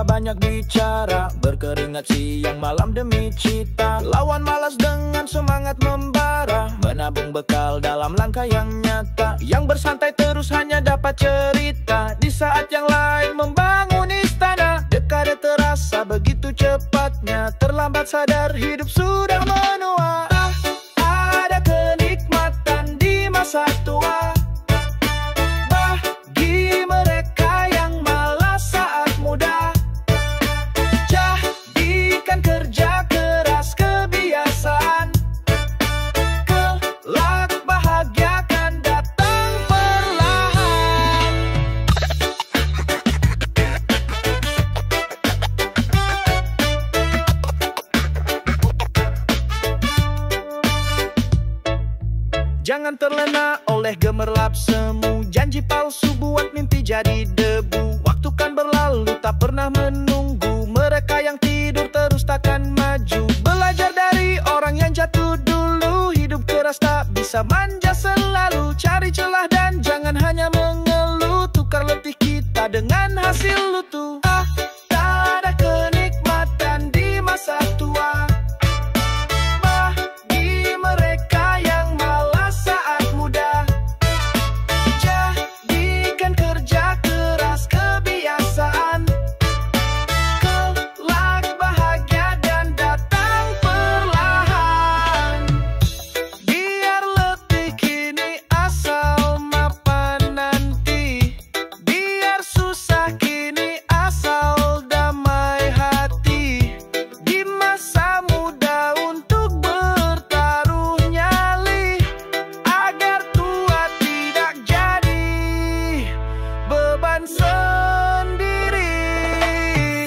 lupa banyak bicara, berkeringat siang malam demi cita. Lawan malas dengan semangat membara, menabung bekal dalam langkah yang nyata. Yang bersantai terus hanya dapat cerita, di saat yang lain membangun istana. Dekade terasa begitu cepatnya, terlambat sadar hidup sudah menua. Ada kenikmatan di masa tua bagi mereka yang malas saat muda. Jadikan kerja keras kebiasaan, kelak bahagia akan datang perlahan. Jangan terlena oleh gemerlap semu, janji palsu buat mimpi jadi debu. Waktu kan berlalu tak pernah menunggu, mereka yang tidur terus takkan maju. Belajar dari orang yang jatuh dulu, hidup keras tak bisa manja selalu. Cari celah dan jangan hanya mengeluh, tukar letih kita dengan hasil lutu. Tak ada kenikmatan di masa tua bagi mereka yang malas saat muda. Jadikan kerja keras kebiasaan, kelak bahagia dan datang perlahan. Biar letih kini asal mapan nanti, biar susah kini asal damai hati. Di masa muda untuk bertaruh nyali, agar tua tidak jadi beban sendiri.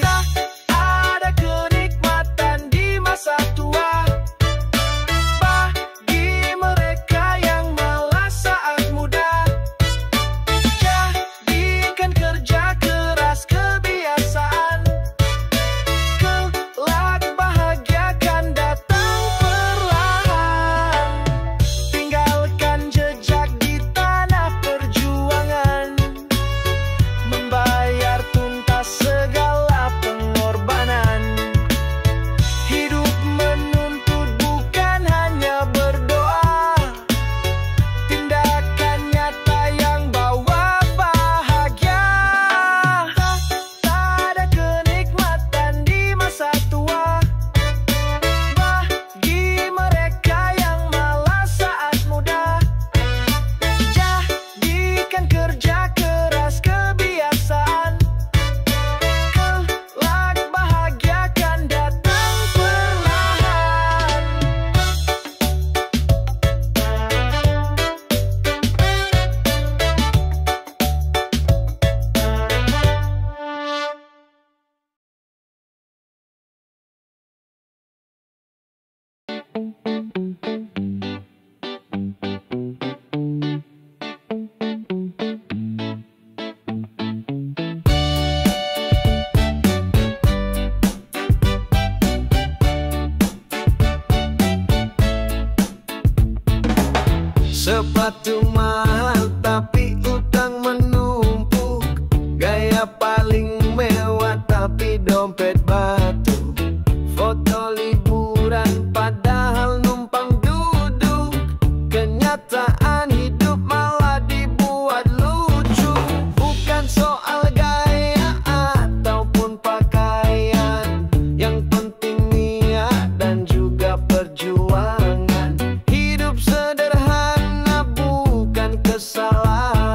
Tak ada kenikmatan di masa tua bagi mereka yang malas saat muda. Jadikan kerja keras kebiasaan, kelak bahagia akan datang perlahan. Tinggalkan jejak di tanah perjuangan, membayar tuntas segala pengorbanan. Hidup menuntut bukan hanya berdoa, tindakan nyata yang bawa bahagia. Tak ada kenikmatan di masa tua bagi mereka yang malas saat muda. Jadikan kerja keras kebiasaan, kelak bahagia akan datang perlahan. Sepatu mahal tapi utang menumpuk, gaya paling mewah tapi dompet batu. Foto liburan padahal numpang duduk, kenyataan hidup malah dibuat lucu. Bukan soal gaya ataupun pakaian, yang penting niat dan juga perjuangan. Hidup sederhana bukan kesalahan.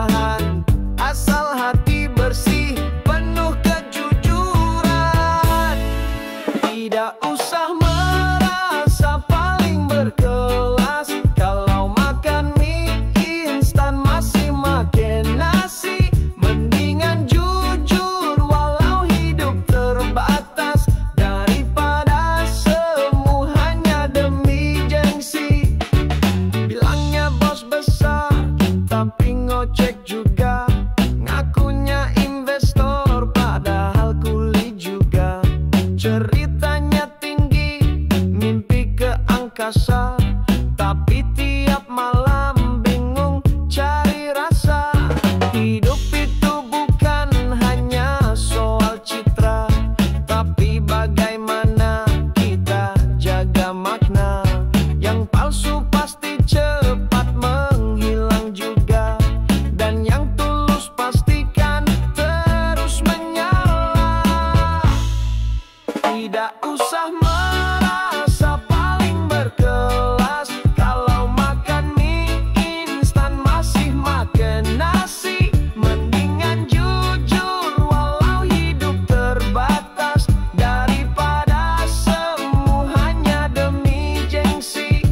Tidak usah merasa paling berkelas kalau makan mie instan masih makan nasi. Mendingan jujur walau hidup terbatas daripada semu hanya demi gengsi.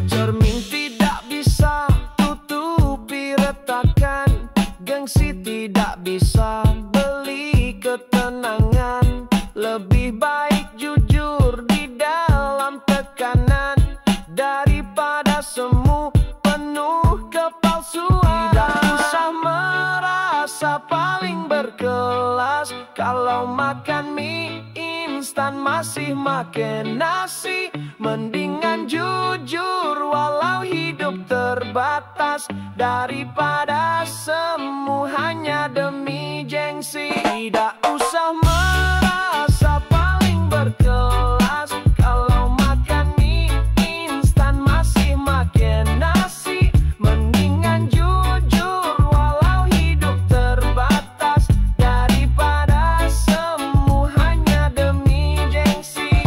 Cermin tidak bisa tutupi retakan, gengsi tidak bisa beli ketenangan. Lebih baik jujur di dalam tekanan daripada semu penuh kepalsuan. Tidak usah merasa paling berkelas kalau makan mie instan masih makan nasi. Mendingan jujur walau hidup terbatas daripada semu hanya demi gengsi. Tidak usah merasa paling berkelas kalau makan mie instan masih makan nasi. Mendingan jujur walau hidup terbatas daripada semu hanya demi gengsi.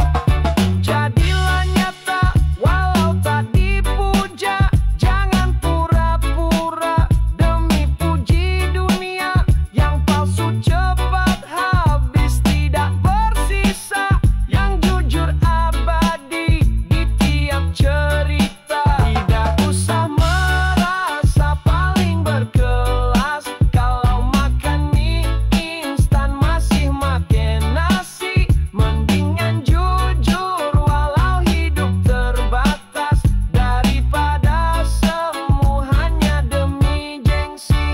Jadilah nyata walau tak dipuja, jangan pura-pura demi puji dunia. Yang palsu cepat habis tidak bersisa, yang jujur abadi di tiap cerita. Tidak usah merasa paling berkelas kalau makan mie instan masih makan nasi. Mendingan jujur walau hidup terbatas daripada semu hanya demi gengsi.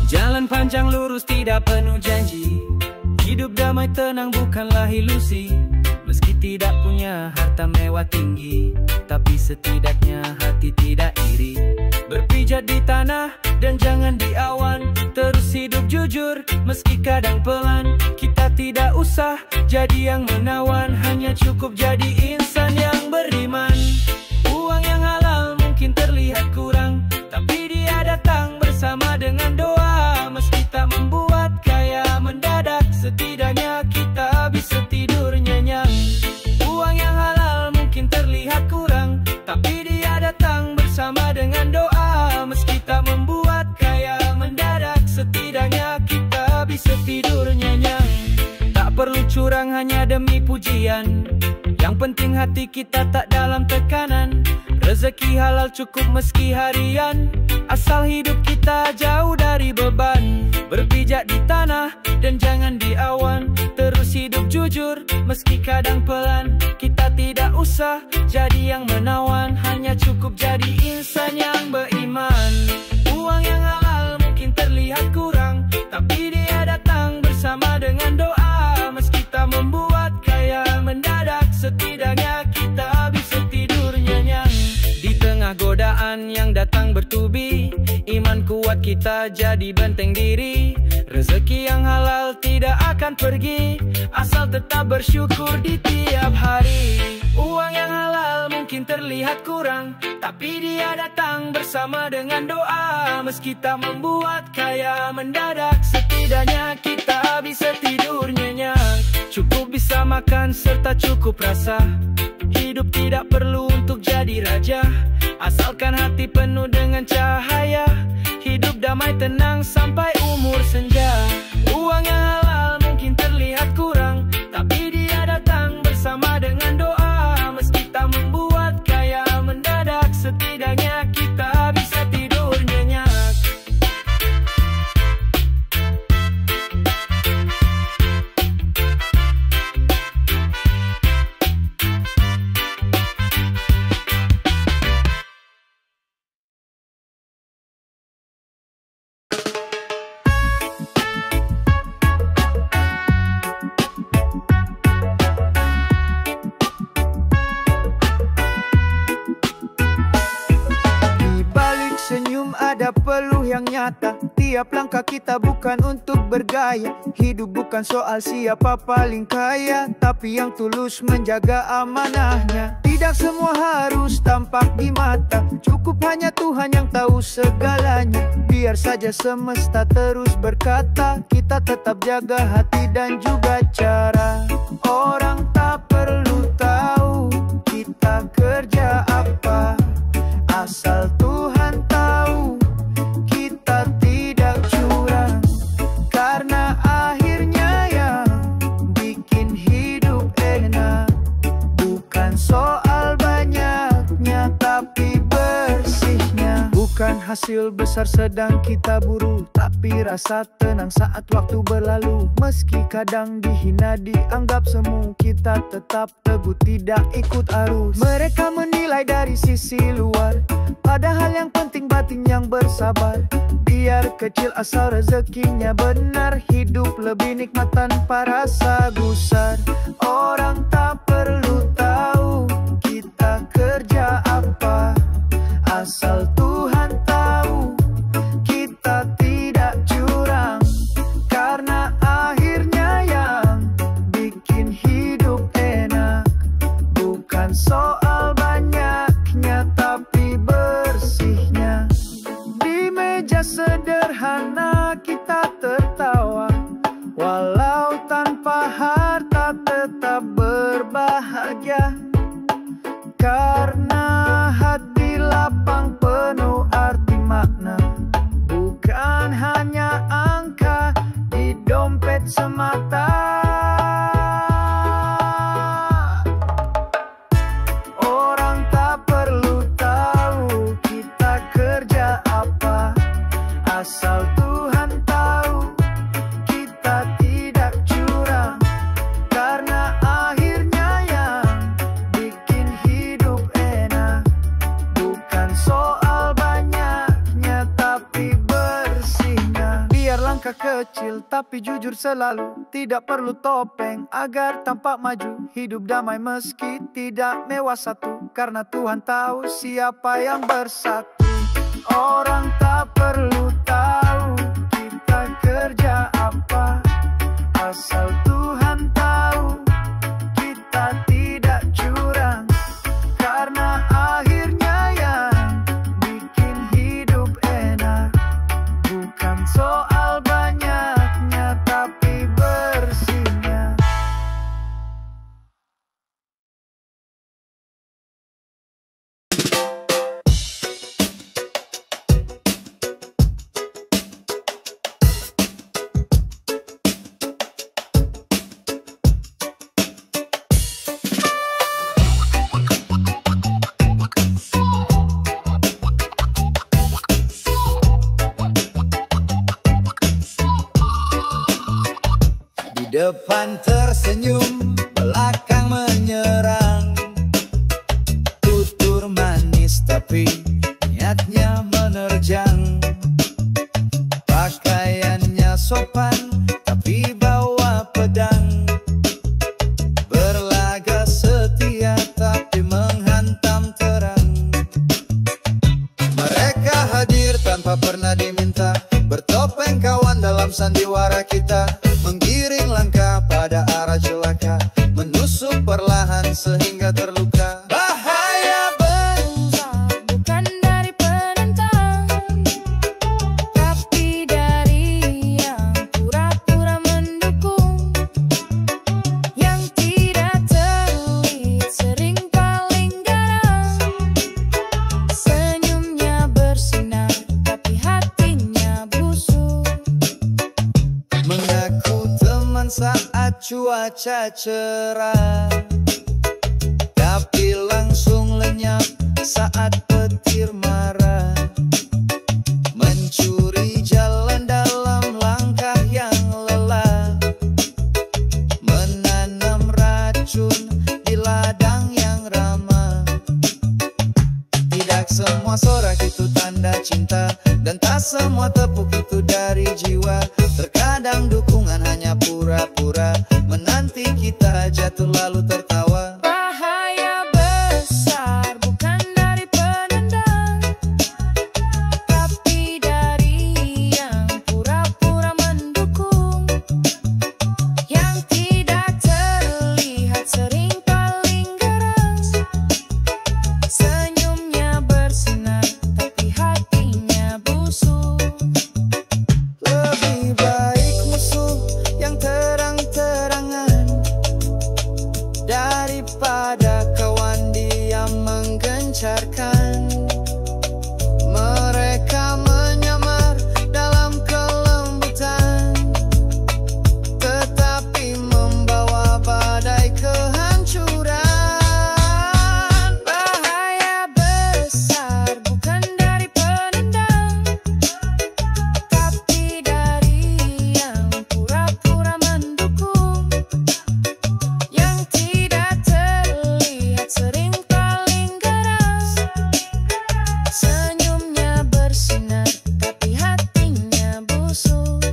Jalan panjang lurus tidak penuh janji, hidup damai tenang bukanlah ilusi. Meski tidak punya harta mewah tinggi, tapi setidaknya hati tidak iri. Berpijak di tanah dan jangan di awan, terus hidup jujur meski kadang pelan. Kita tidak usah jadi yang menawan, hanya cukup jadi insan yang beriman. Uang yang halal mungkin terlihat kurang, tapi dia datang bersama dengan doa. Meski tak membuat kaya mendadak, setidaknya kita bisa tidur nyenyak. Uang yang halal mungkin terlihat kurang, tapi dia datang bersama dengan doa. Meski tak membuat kaya mendadak, setidaknya kita bisa tidur nyenyak. Tak perlu curang hanya demi pujian, yang penting hati kita tak dalam tekanan. Rezeki halal cukup meski harian, asal hidup kita jauh dari beban. Berpijak di tanah dan jangan di awan, terus hidup jujur meski kadang pelan. Kita tidak usah jadi yang menawan, hanya cukup jadi insan yang beriman. Uang yang halal mungkin terlihat kurang, tapi dia datang bersama dengan doa. Meski tak membuat kaya mendadak, setidaknya kita bisa tidur nyenyak. Di tengah godaan yang datang bertubi, iman kuat kita jadi benteng diri. Rezeki yang halal tidak akan pergi, asal tetap bersyukur di tiap hari. Uang yang halal mungkin terlihat kurang, tapi dia datang bersama dengan doa. Meski tak membuat kaya mendadak, setidaknya kita bisa tidur nyenyak. Cukup bisa makan serta cukup rasa, hidup tidak perlu untuk jadi raja, asalkan hati penuh dengan cahaya. Hidup damai tenang sampai umur senja. Uang yang halal mungkin terlihat kurang, tapi dia datang bersama dengan doa. Meski tak membuat kaya mendadak, setidaknya kita bisa tidur nyenyak. nyata. Tiap langkah kita bukan untuk bergaya. Hidup bukan soal siapa paling kaya, tapi yang tulus menjaga amanahnya. Tidak semua harus tampak di mata, cukup hanya Tuhan yang tahu segalanya. Biar saja semesta terus berkata, kita tetap jaga hati dan juga cara. Orang tak perlu tahu kita kerja apa, asal Tuhan tahu kita tidak curang. Karena akhirnya yang bikin hidup enak bukan soal banyaknya, tapi bersihnya. Bukan hasil besar sedang kita buru, tapi rasa tenang saat waktu berlalu. Meski kadang dihina, dianggap semu, kita tetap teguh tidak ikut arus. Mereka menilai dari sisi luar, padahal yang penting batin yang bersabar. Biar kecil asal rezekinya benar, hidup lebih nikmat tanpa rasa gusar. Orang tak perlu tahu kita kerja apa, asal Tuhan tahu kita tidak curang. Karena akhirnya yang bikin hidup enak bukan soal banyaknya, tapi bersihnya. Di meja sederhana kita tertawa, walau tanpa harta tetap berbahagia. Karena hati lapang penuh arti makna, bukan hanya angka di dompet semata. Orang tak perlu tahu kita kerja apa, asal Tuhan tahu kita tidak curang. Karena akhirnya yang bikin hidup enak bukan soal banyaknya, tapi bersihnya. Biar langkah kecil tapi jujur selalu, tidak perlu topeng agar tampak maju. Hidup damai meski tidak mewah satu, karena Tuhan tahu siapa yang bersatu. Orang tak perlu tahu kita kerja apa, asal Tuhan tahu kita tidak curang. Karena akhirnya yang bikin hidup enak bukan soal banyaknya, tapi bersihnya. Depan tersenyum, belakang menyerang. Tutur manis tapi niatnya menerjang. Pakaiannya sopan tapi bawa pedang. Berlaga setia tapi menghantam terang. Mereka hadir tanpa pernah diminta, bertopeng kawan dalam sandiwara kita. Menggiring langkah pada arah celaka, menusuk perlahan sehingga terluka. Bahaya besar bukan dari penentang, tapi dari yang pura-pura mendukung. Yang tidak terlihat sering paling garang. Senyumnya bersinar tapi hatinya busuk. Mengaku teman saat cuaca cerah, tapi langsung lenyap saat petir marah. Mencuri jalan dalam langkah yang lelah, menanam racun di ladang yang ramah. Tidak semua sorak itu tanda cinta, dan tak semua tepuk itu dari jiwa. Terkadang dukungan hanya pura-pura, menanti kita jatuh lalu tertawa. Bahaya besar bukan dari penendang, tapi dari pada kawan dia menggencarkan. Mereka menyamar dalam kelembutan, tetapi membawa badai kehancuran. Bahaya besar bukan dari penendang, tapi dari yang pura-pura mendukung, yang tidak terlihat sering paling keras. Senyumnya bersinar tapi hatinya busuk.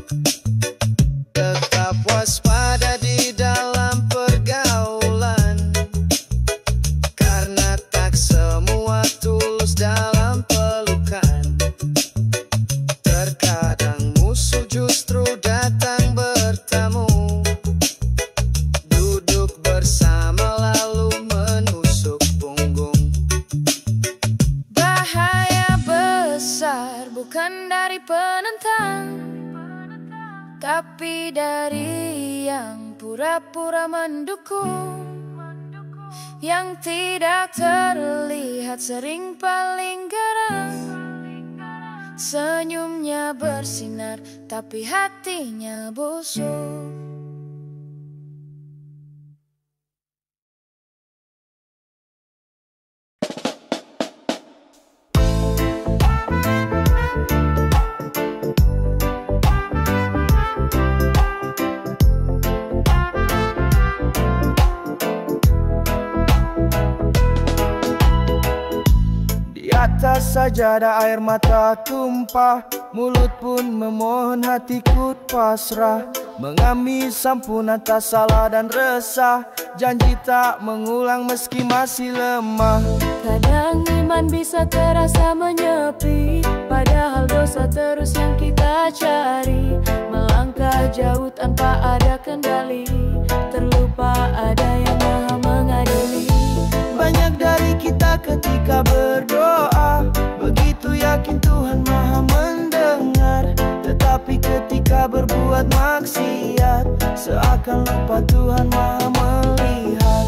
Tetap waspada di dalam pergaulan, karena tak semua tulus dalam pelukan. Terkadang musuh justru datang bertamu, duduk bersama lalu menusuk punggung. Bahaya besar bukan dari penentang, tapi dari yang pura-pura mendukung, yang tidak terlihat sering paling garang. Senyumnya bersinar tapi hatinya busuk. Di atas sajadah air mata tumpah, mulut pun memohon, hati ikut pasrah. Mengamis ampunan tak salah dan resah, janji tak mengulang meski masih lemah. Kadang iman bisa terasa menyepi, padahal dosa terus yang kita cari. Melangkah jauh tanpa ada kendali, terlupa ada yang maha mengadili. Banyak dari kita ketika berdoa, begitu yakin Tuhan maha mendengar, tetapi ketika berbuat maksiat, seakan lupa Tuhan maha melihat.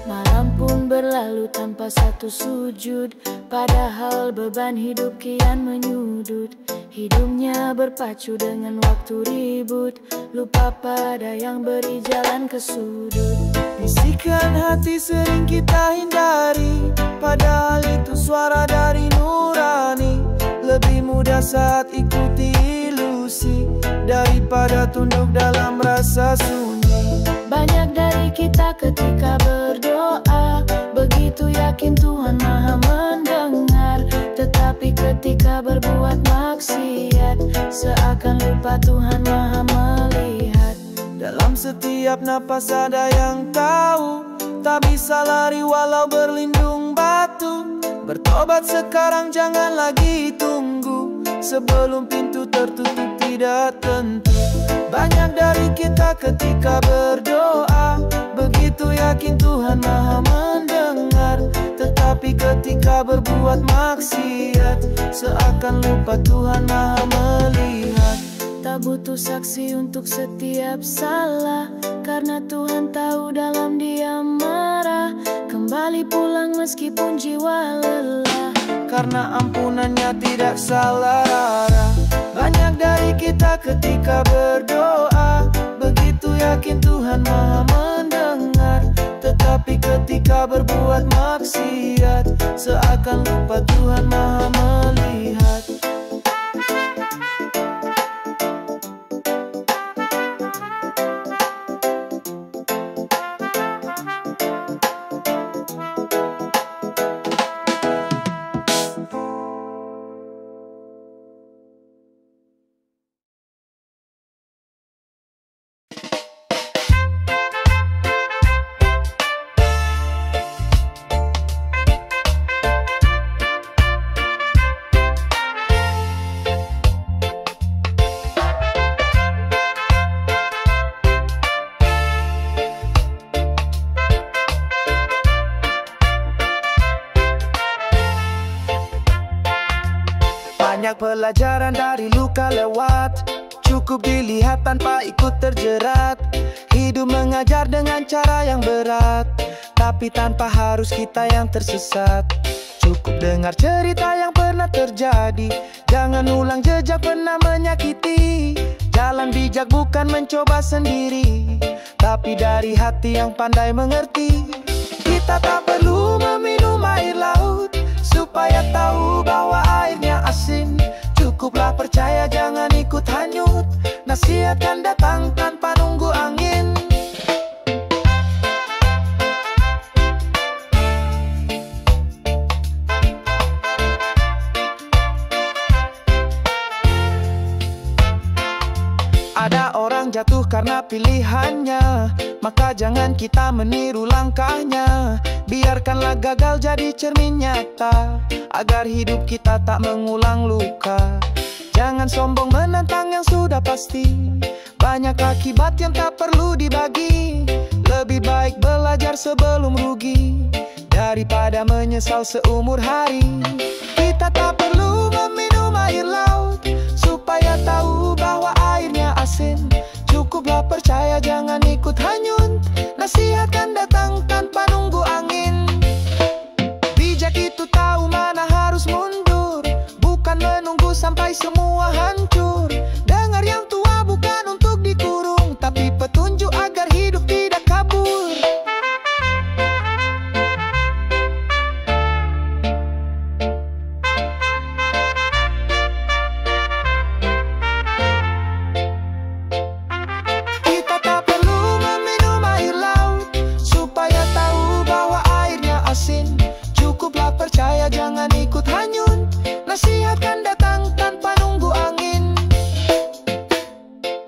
Malam pun berlalu tanpa satu sujud, padahal beban hidup kian menyudut. Hidupnya berpacu dengan waktu ribut, lupa pada yang beri jalan ke sudut. Bisikan hati sering kita hindari, padahal itu suara dari nurani. Lebih mudah saat ikuti ilusi, daripada tunduk dalam rasa sunyi. Banyak dari kita ketika berdoa, begitu yakin Tuhan maha mendengar, tetapi ketika berbuat maksiat, seakan lupa Tuhan maha melihat. Dalam setiap napas ada yang tahu, tak bisa lari walau berlindung batu. Bertobat sekarang jangan lagi tunggu, sebelum pintu tertutup tidak tentu. Banyak dari kita ketika berdoa, begitu yakin Tuhan maha mendengar, tetapi ketika berbuat maksiat, seakan lupa Tuhan maha melihat. Tak butuh saksi untuk setiap salah, karena Tuhan tahu dalam Dia marah. Kembali pulang meskipun jiwa lelah, karena ampunannya tidak salah arah. Banyak dari kita ketika berdoa, begitu yakin Tuhan maha mendengar, tetapi ketika berbuat maksiat, seakan lupa Tuhan maha melihat. Banyak pelajaran dari luka lewat, cukup dilihat tanpa ikut terjerat. Hidup mengajar dengan cara yang berat, tapi tanpa harus kita yang tersesat. Cukup dengar cerita yang pernah terjadi, jangan ulang jejak pernah menyakiti. Jalan bijak bukan mencoba sendiri, tapi dari hati yang pandai mengerti. Kita tak perlu meminum air laut supaya tahu bahwa airnya asin. Cukuplah percaya, jangan ikut hanyut. Nasihat kan datang tanpa nunggu angin. Ada orang jatuh karena pilihannya, maka jangan kita meniru langkahnya. Biarkanlah gagal jadi cermin nyata, agar hidup kita tak mengulang luka. Jangan sombong menentang yang sudah pasti, banyak akibat yang tak perlu dibagi. Lebih baik belajar sebelum rugi, daripada menyesal seumur hari. Kita tak perlu meminum air laut supaya tahu bahwa airnya asin. Cukuplah percaya, jangan ikut hanyut. Nasihat kan datang tanpa nunggu angin. Bijak itu tahu mana harus mundur, bukan menunggu sampai semua hancur. Dengar yang tua bukan untuk dikurung, tapi petunjuk agar hidup tidak kabur. Kita tak perlu meminum air laut supaya tahu bahwa airnya asin. Cukuplah percaya, jangan ikut hanyut. Nasihat kan datang tanpa nunggu angin.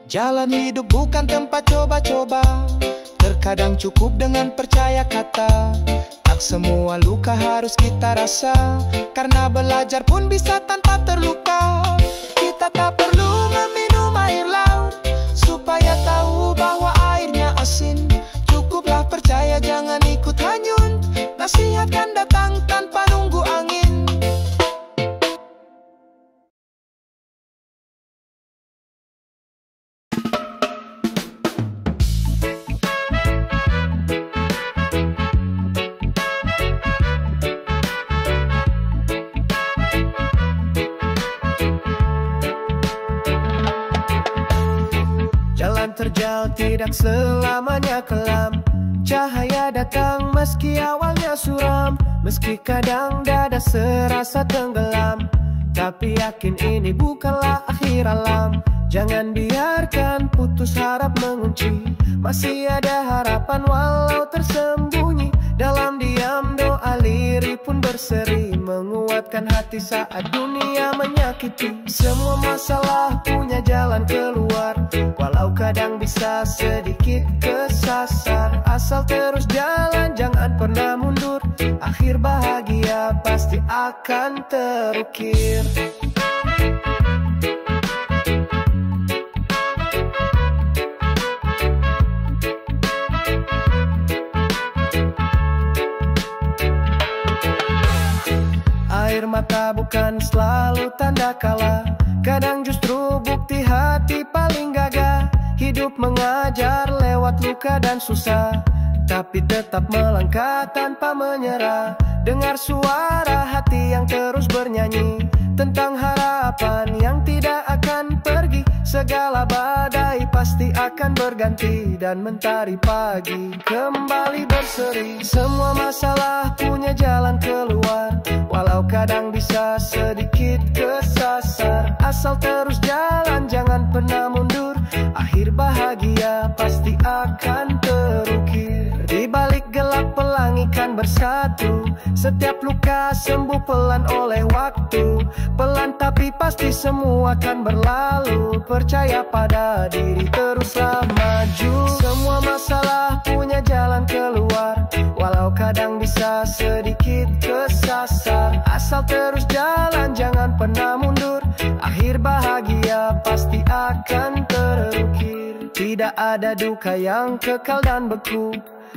Jalan hidup bukan tempat coba-coba, terkadang cukup dengan percaya kata. Tak semua luka harus kita rasa, karena belajar pun bisa tanpa terluka. Kita tak perlu meminum air laut supaya tahu bahwa airnya asin. Cukuplah percaya, jangan ikut hanyut. Nasihat kan datang tanpa nunggu angin. Jalan terjal tidak selamanya kelam, cahaya datang meski awalnya suram. Meski kadang dada serasa tenggelam, tapi yakin ini bukanlah akhir alam. Jangan biarkan putus harap mengunci, masih ada harapan walau tersembunyi. Dalam diam doa lirih pun berseri, menguatkan hati saat dunia menyakiti. Semua masalah punya jalan keluar, walau kadang bisa sedikit kesasar. Asal terus jalan, jangan pernah mundur, akhir bahagia pasti akan terukir. Air mata bukan selalu tanda kalah, kadang justru bukti hati paling gagah. Hidup mengajar lewat luka dan susah, tapi tetap melangkah tanpa menyerah. Dengar suara hati yang terus bernyanyi tentang harapan yang tidak akan pergi. Segala badai pasti akan berganti, dan mentari pagi kembali berseri. Semua masalah punya jalan keluar, walau kadang bisa sedikit kesasar. Asal terus jalan, jangan pernah mundur, akhir bahagia pasti akan terukir. Di balik gelap pelangi kan bersatu, setiap luka sembuh pelan oleh waktu. Pelan tapi pasti semua akan berlalu, percaya pada diri teruslah maju. Semua masalah punya jalan keluar, walau kadang bisa sedikit kesasar. Asal terus jalan, jangan pernah mundur, akhir bahagia pasti akan terukir. Tidak ada duka yang kekal dan beku,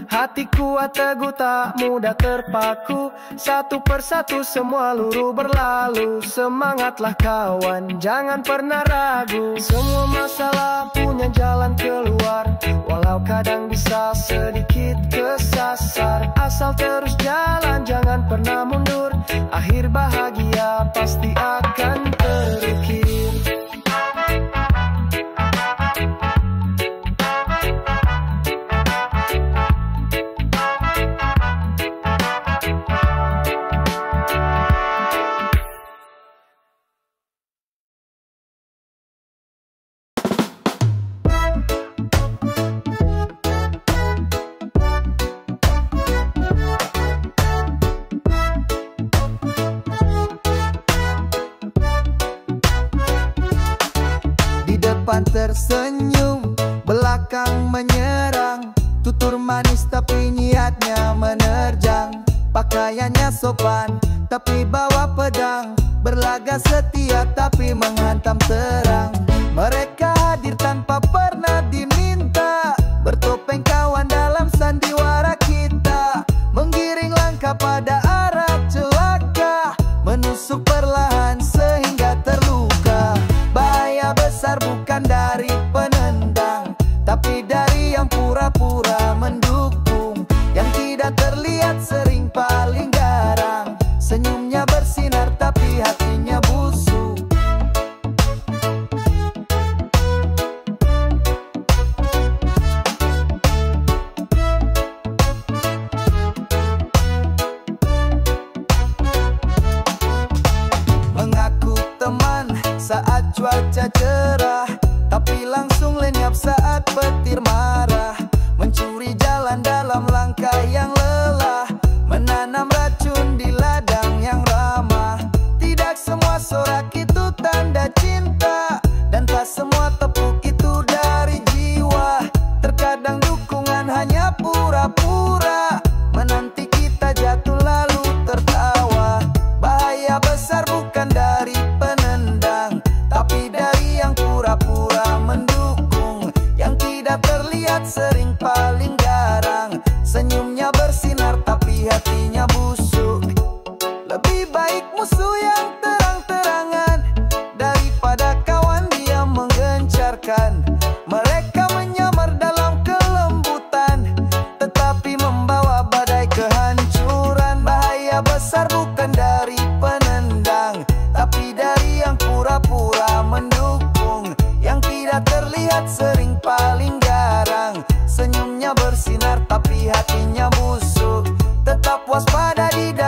Hati kuat teguh tak mudah terpaku, satu persatu semua luruh berlalu. Semangatlah kawan, jangan pernah ragu. Semua masalah punya jalan keluar, walau kadang bisa sedikit kesasar. Asal terus jalan, jangan pernah mundur, akhir bahagia pasti akan terukir. Depan tersenyum, belakang menyerang, tutur manis tapi niatnya menerjang. Pakaiannya sopan tapi bawa pedang, berlaga setia tapi menghantam terang. Mereka hadir tanpa pernah diminta, bertopeng kawan dalam sandiwara kita, menggiring langkah pada arah celaka, menusuk perlahan sehingga terluka. Bahaya besar bukan dari penendang, tapi dari yang pura-pura mendukung, yang tidak terlihat sering paling garang. Senyumnya bersinar tapi hatinya busuk. Mengaku teman saat cuaca cerah, tapi langsung lenyap saat petir marah. Mencuri jalan dalam langkah yang lelah, menanam racun di ladang yang ramah. Tidak semua sorak itu tanda cinta, dan tak semua tepuk itu dari jiwa. Terkadang dukungan hanya pura-pura, menanti kita jatuh lalu tertawa. Bahaya besar bukan dari penendang, tapi dari yang pura-pura mendukung, yang tidak terlihat sering paling garang. Senyumnya bersinar tapi hatinya busuk. Lebih baik musuh yang terang-terangan daripada kawan dia menggencarkan. Mereka menyamar dalam kelembutan, tetapi membawa badai kehancuran. Bahaya besar bukan dari penendang, tapi dari yang pura-pura mendukung, yang tidak terlihat sering paling garang. Senyumnya bersinar tapi hatinya busuk. Tetap waspada di dalam